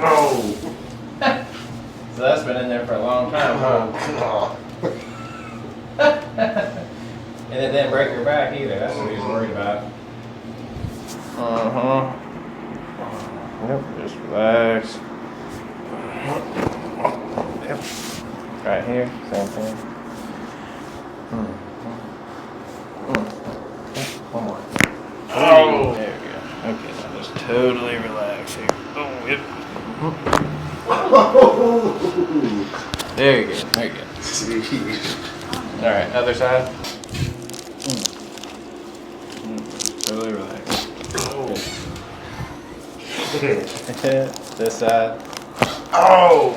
Oh. So that's been in there for a long time, huh? And it didn't break your back either. That's what he was worried about. Yep, just relax. Yep. Right here, same thing. Yep, one more. Oh. There we go. Okay, now just totally relax here. Oh, yep. There you go. There you go. All right, other side. Totally relax. This side. Oh.